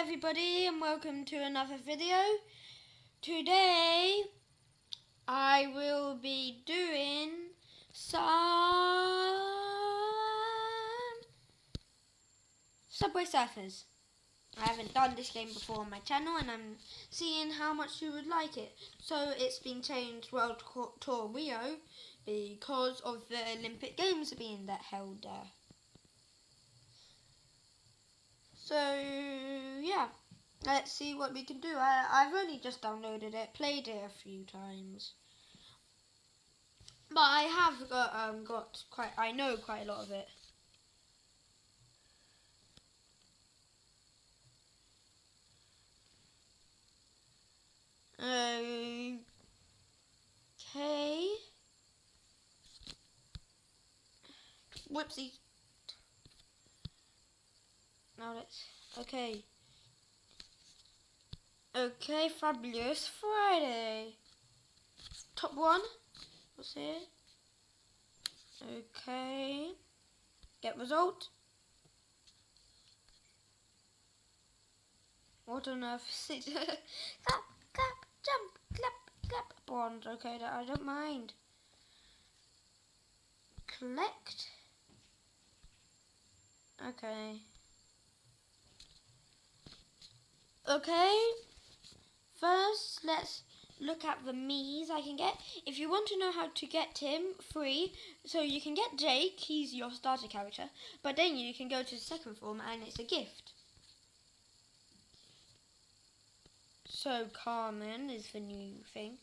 everybody and welcome to another video. Today I will be doing some Subway Surfers. I haven't done this game before on my channel and I'm seeing how much you would like it. So it's been changed World Tour Rio because of the Olympic Games being held there. So yeah, let's see what we can do. I've only just downloaded it, played it a few times, but I have I know quite a lot of it. Okay. Whoopsie. Now let's. Okay. Okay, fabulous Friday. Top one. What's here? Okay. Get result. What on earth is it? Clap, clap, jump, clap, clap. Bronze. Okay, that I don't mind. Collect. Okay. Okay. First, let's look at the Miis I can get. If you want to know how to get him free, so you can get Jake, he's your starter character, but then you can go to the second form and it's a gift. So Carmen is the new thing.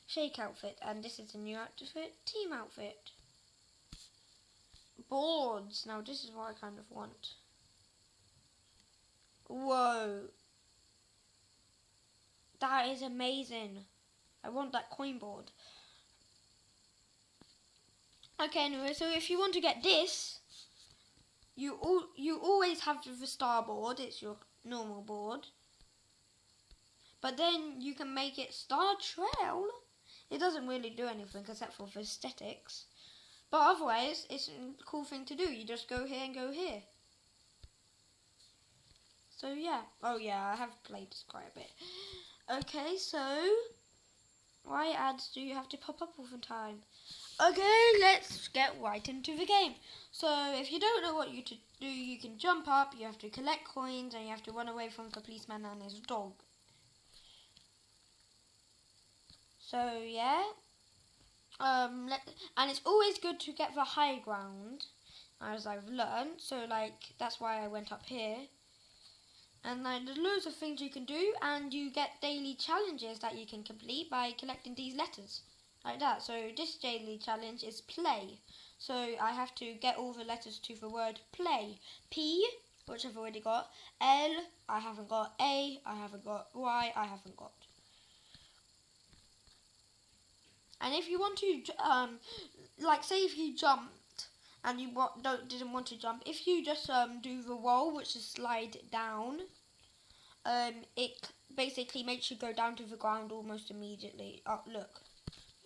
Shake outfit, and this is the new outfit, team outfit. Boards, now this is what I kind of want. Whoa. That is amazing. I want that coin board. Okay, anyway, so if you want to get this, you always have the star board. It's your normal board. But then you can make it Star Trail. It doesn't really do anything except for aesthetics. But otherwise, it's a cool thing to do. You just go here and go here. So yeah. Oh yeah, I have played this quite a bit. Okay, so why ads do you have to pop up all the time? Okay, let's get right into the game. So if you don't know what you to do, you can jump up, you have to collect coins, and you have to run away from the policeman and his dog. So yeah, and it's always good to get the high ground, as I've learned. So like that's why I went up here. And there's loads of things you can do, and you get daily challenges that you can complete by collecting these letters, like that. So this daily challenge is play. So I have to get all the letters to the word play. P, which I've already got. L, I haven't got. A, I haven't got. Y, I haven't got. And if you want to, like say if you jumped and you didn't want to jump, if you just do the roll, which is slide down, it basically makes you go down to the ground almost immediately. Oh, look.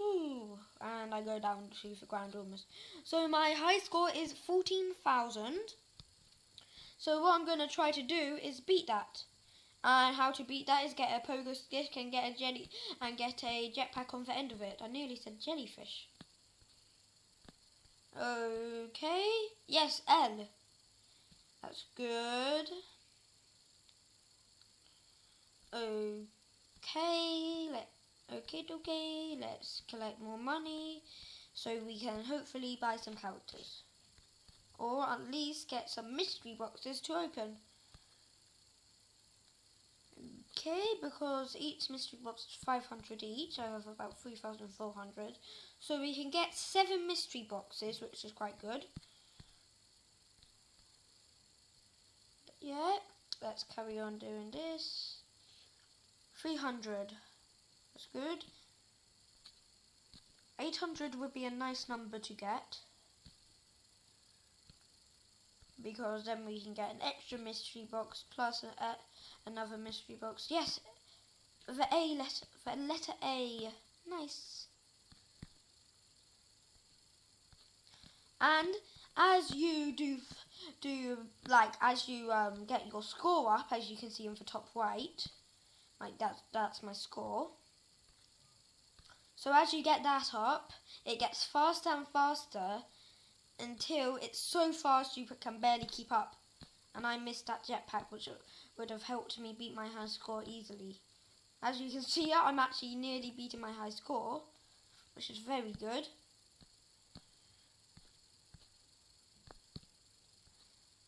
Ooh, and I go down to the ground almost. So my high score is 14,000. So what I'm going to try to do is beat that. And how to beat that is get a pogo stick and get a jelly and get a jetpack on the end of it. I nearly said jellyfish. Okay. Yes, L. That's good. Okay. Okay. Let's collect more money so we can hopefully buy some characters. Or at least get some mystery boxes to open. Okay, because each mystery box is 500 each. I have about 3,400. So we can get 7 mystery boxes, which is quite good. Yeah, let's carry on doing this. 300. That's good. 800 would be a nice number to get, because then we can get an extra mystery box plus another mystery box. Yes, the letter A. Nice. And as you do do like as you get your score up, as you can see in the top right, like that's my score. So as you get that up, it gets faster and faster until it's so fast you can barely keep up. And I missed that jetpack, which would have helped me beat my high score easily. As you can see, I'm actually nearly beating my high score, which is very good.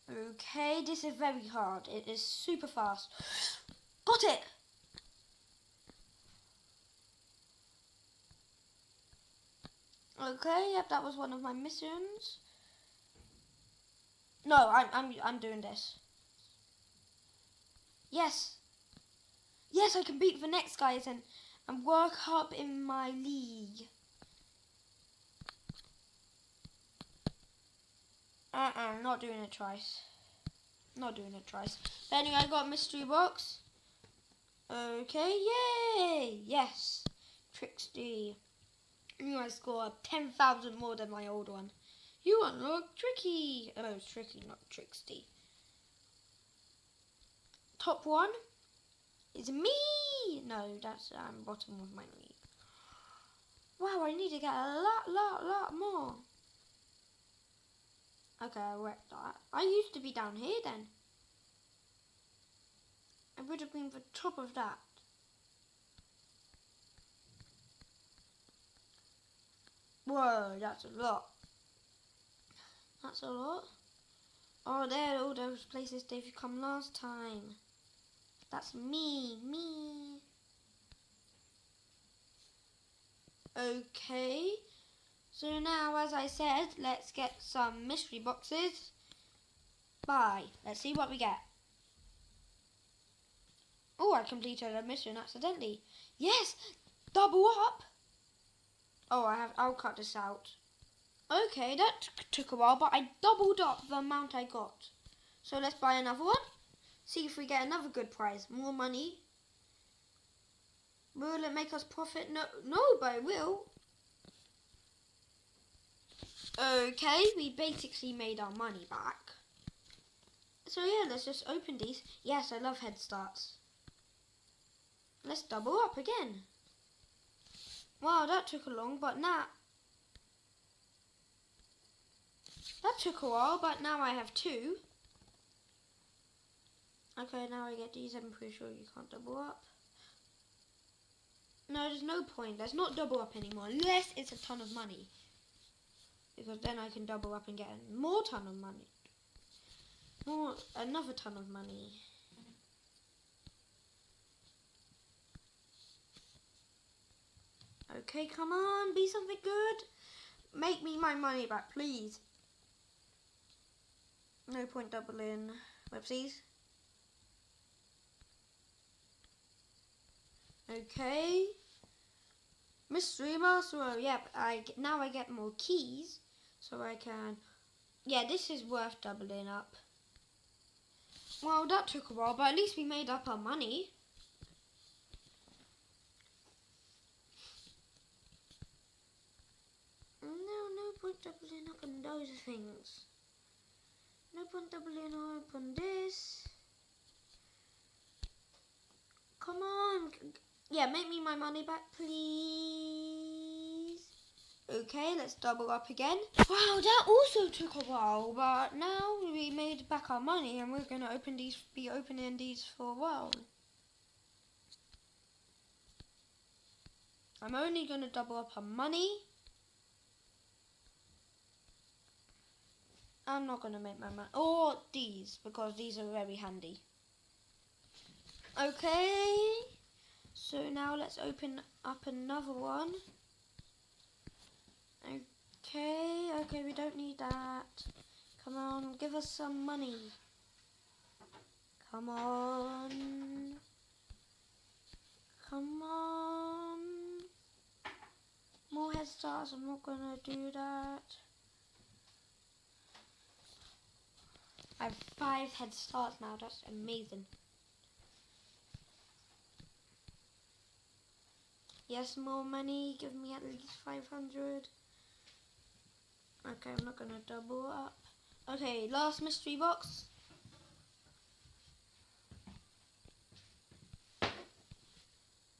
Okay, this is very hard. It is super fast. Got it! Okay, yep, that was one of my missions. No, I'm doing this. Yes. Yes, I can beat the next guys and work up in my league. Not doing it twice. Not doing it twice. But anyway, I got a mystery box. Okay, yay! Yes. Tricksty. New I score 10,000 more than my old one. You unlock Tricky. Oh, it's Tricky, not Tricksty. Top one is me. No, that's bottom of my league. Wow, I need to get a lot more. Okay, I wrecked that. I used to be down here then. I would have been the top of that. Whoa, that's a lot. That's a lot. Oh, there, all those places they've come last time. That's me. Okay. So now, as I said, let's get some mystery boxes. Bye. Let's see what we get. Oh, I completed a mission accidentally. Yes! Double up! Oh, I'll cut this out. Okay, that took a while, but I doubled up the amount I got. So let's buy another one. See if we get another good prize. More money. Will it make us profit? No, but it will. Okay, we basically made our money back. So yeah, let's just open these. Yes, I love head starts. Let's double up again. Wow, that took a long, but now... That took a while, but now I have two. Okay, now I get these. I'm pretty sure you can't double up. No, there's no point. There's not double up anymore, unless it's a ton of money. Because then I can double up and get more ton of money. Another ton of money. Okay, come on, be something good. Make me my money back, please. No point doubling. Whoopsies. Okay. Mystery Master. Yep, now I get more keys. So I can... Yeah, this is worth doubling up. Well, that took a while, but at least we made up our money. No point doubling up on those things. No point doubling up on this. Come on. Yeah, make me my money back, please. Okay, let's double up again. Wow, that also took a while, but now we made back our money and we're going to be opening these for a while. I'm only going to double up our money. I'm not going to make my money. Or these, because these are very handy. Okay. So now let's open up another one. Okay, we don't need that. Come on, give us some money. Come on. Come on. More head starts, I'm not going to do that. I have 5 head starts now, that's amazing. Yes, more money, give me at least 500. Okay, I'm not going to double up. Okay, last mystery box.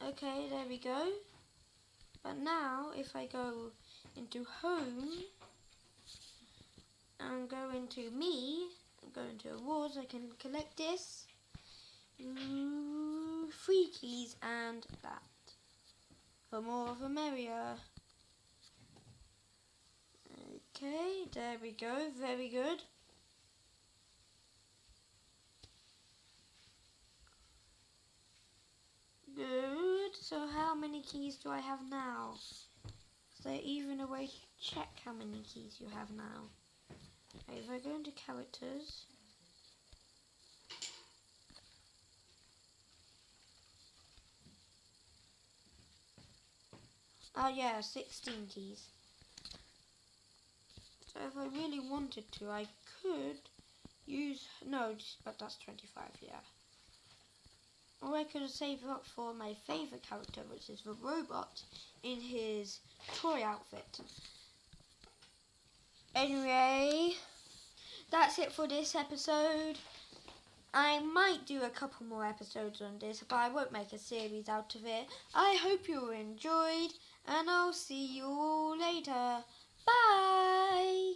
Okay, there we go. But now, if I go into home and go into me, and go into awards, I can collect this. 3 keys and that. For more of a merrier. Okay, there we go. Very good. Good. So how many keys do I have now? Is there even a way to check how many keys you have now? Okay, if I go into characters. Oh yeah, 16 keys. So if I really wanted to, I could use, no, but that's 25, yeah. Or I could save up for my favourite character, which is the robot, in his toy outfit. Anyway, that's it for this episode. I might do a couple more episodes on this, but I won't make a series out of it. I hope you enjoyed, and I'll see you all later. Bye!